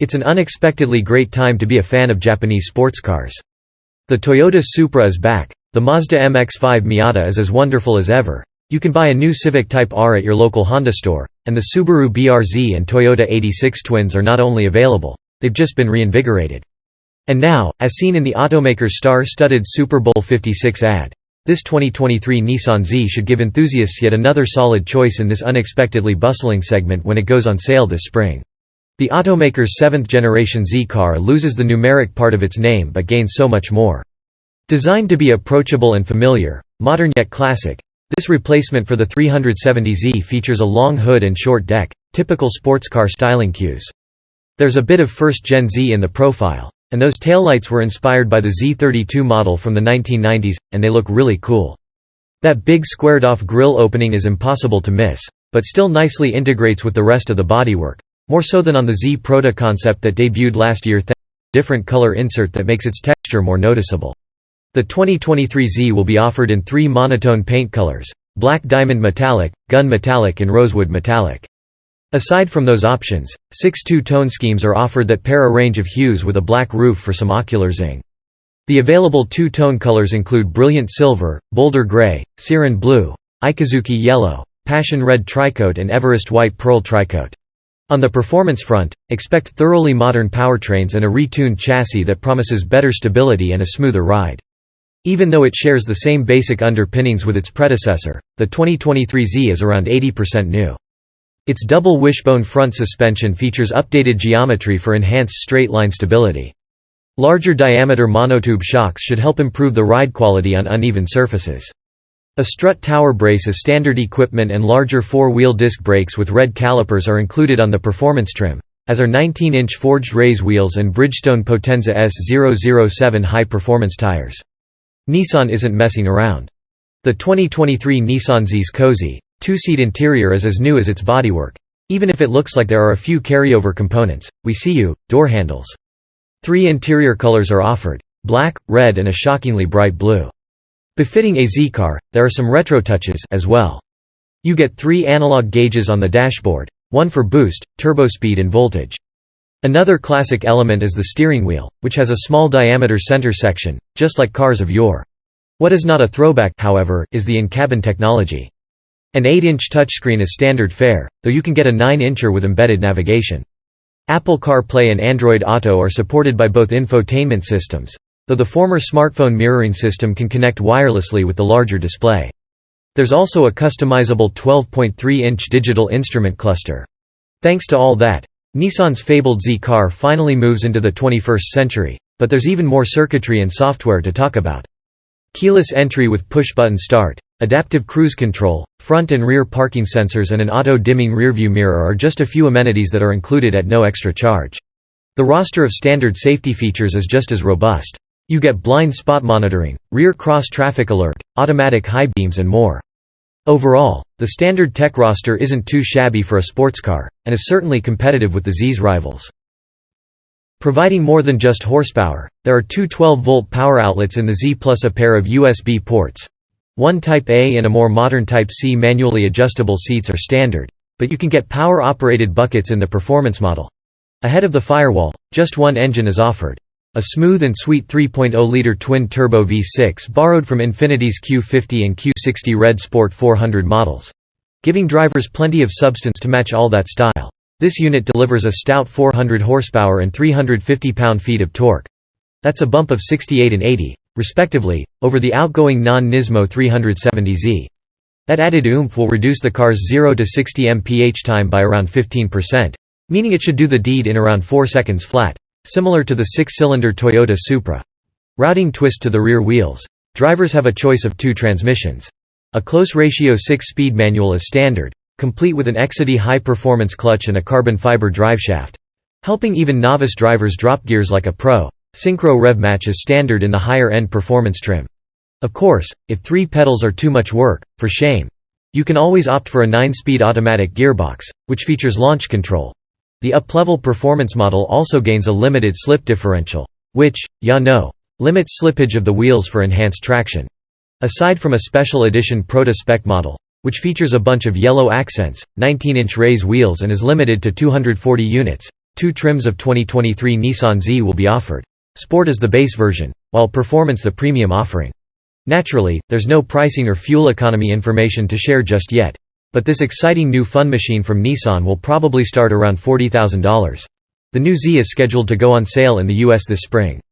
It's an unexpectedly great time to be a fan of Japanese sports cars. The Toyota Supra is back, the Mazda MX-5 Miata is as wonderful as ever, you can buy a new Civic Type R at your local Honda store, and the Subaru BRZ and Toyota 86 twins are not only available, they've just been reinvigorated. And now, as seen in the automaker's star-studded Super Bowl 56 ad, this 2023 Nissan Z should give enthusiasts yet another solid choice in this unexpectedly bustling segment when it goes on sale this spring. The automaker's 7th-generation Z car loses the numeric part of its name but gains so much more. Designed to be approachable and familiar, modern yet classic, this replacement for the 370Z features a long hood and short deck, typical sports car styling cues. There's a bit of first-gen Z in the profile, and those taillights were inspired by the Z32 model from the 1990s, and they look really cool. That big squared-off grille opening is impossible to miss, but still nicely integrates with the rest of the bodywork. More so than on the Z Proto concept that debuted last year, thanks to a different color insert that makes its texture more noticeable. The 2023 Z will be offered in 3 monotone paint colors: black diamond metallic, gun metallic and rosewood metallic. Aside from those options, 6 two-tone schemes are offered that pair a range of hues with a black roof for some ocular zing. The available two-tone colors include brilliant silver, boulder gray, siren blue, Ikazuki yellow, passion red tricoat and Everest white pearl tricoat. On the performance front, expect thoroughly modern powertrains and a retuned chassis that promises better stability and a smoother ride. Even though it shares the same basic underpinnings with its predecessor, the 2023 Z is around 80% new. Its double wishbone front suspension features updated geometry for enhanced straight-line stability. Larger diameter monotube shocks should help improve the ride quality on uneven surfaces. A strut tower brace as standard equipment and larger 4-wheel disc brakes with red calipers are included on the performance trim, as are 19-inch forged raise wheels and Bridgestone Potenza S007 high-performance tires. Nissan isn't messing around. The 2023 Nissan Z's cozy, two-seat interior is as new as its bodywork. Even if it looks like there are a few carryover components, we see you, door handles. 3 interior colors are offered: black, red and a shockingly bright blue. Befitting a Z car, there are some retro touches as well. You get 3 analog gauges on the dashboard, one for boost, turbo speed and voltage. Another classic element is the steering wheel, which has a small diameter center section, just like cars of yore. What is not a throwback, however, is the in-cabin technology. An 8-inch touchscreen is standard fare, though you can get a 9-incher with embedded navigation. Apple CarPlay and Android Auto are supported by both infotainment systems, though the former smartphone mirroring system can connect wirelessly with the larger display. There's also a customizable 12.3-inch digital instrument cluster. Thanks to all that, Nissan's fabled Z car finally moves into the 21st century, but there's even more circuitry and software to talk about. Keyless entry with push-button start, adaptive cruise control, front and rear parking sensors and an auto-dimming rearview mirror are just a few amenities that are included at no extra charge. The roster of standard safety features is just as robust. You get blind spot monitoring, rear cross-traffic alert, automatic high beams and more. Overall, the standard tech roster isn't too shabby for a sports car, and is certainly competitive with the Z's rivals. Providing more than just horsepower, there are 2 12-volt power outlets in the Z plus a pair of USB ports. One Type A and a more modern Type C manually adjustable seats are standard, but you can get power-operated buckets in the performance model. Ahead of the firewall, just one engine is offered. A smooth and sweet 3.0-liter twin-turbo V6 borrowed from Infiniti's Q50 and Q60 Red Sport 400 models, giving drivers plenty of substance to match all that style. This unit delivers a stout 400 horsepower and 350 pound-feet of torque. That's a bump of 68 and 80, respectively, over the outgoing non-Nismo 370Z. That added oomph will reduce the car's 0 to 60 mph time by around 15%, meaning it should do the deed in around 4 seconds flat, similar to the 6-cylinder Toyota Supra. Routing twist to the rear wheels. Drivers have a choice of 2 transmissions. A close-ratio 6-speed manual is standard, complete with an Exedy high-performance clutch and a carbon fiber driveshaft, helping even novice drivers drop gears like a pro. Synchro rev match is standard in the higher-end performance trim. Of course, if 3 pedals are too much work, for shame. You can always opt for a 9-speed automatic gearbox, which features launch control. The up-level performance model also gains a limited slip differential, which, limits slippage of the wheels for enhanced traction. Aside from a special edition Proto-Spec model, which features a bunch of yellow accents, 19-inch raise wheels and is limited to 240 units, Two trims of 2023 Nissan Z will be offered. Sport is the base version, while Performance the premium offering. Naturally, there's no pricing or fuel economy information to share just yet. But this exciting new fun machine from Nissan will probably start around $40,000. The new Z is scheduled to go on sale in the US this spring.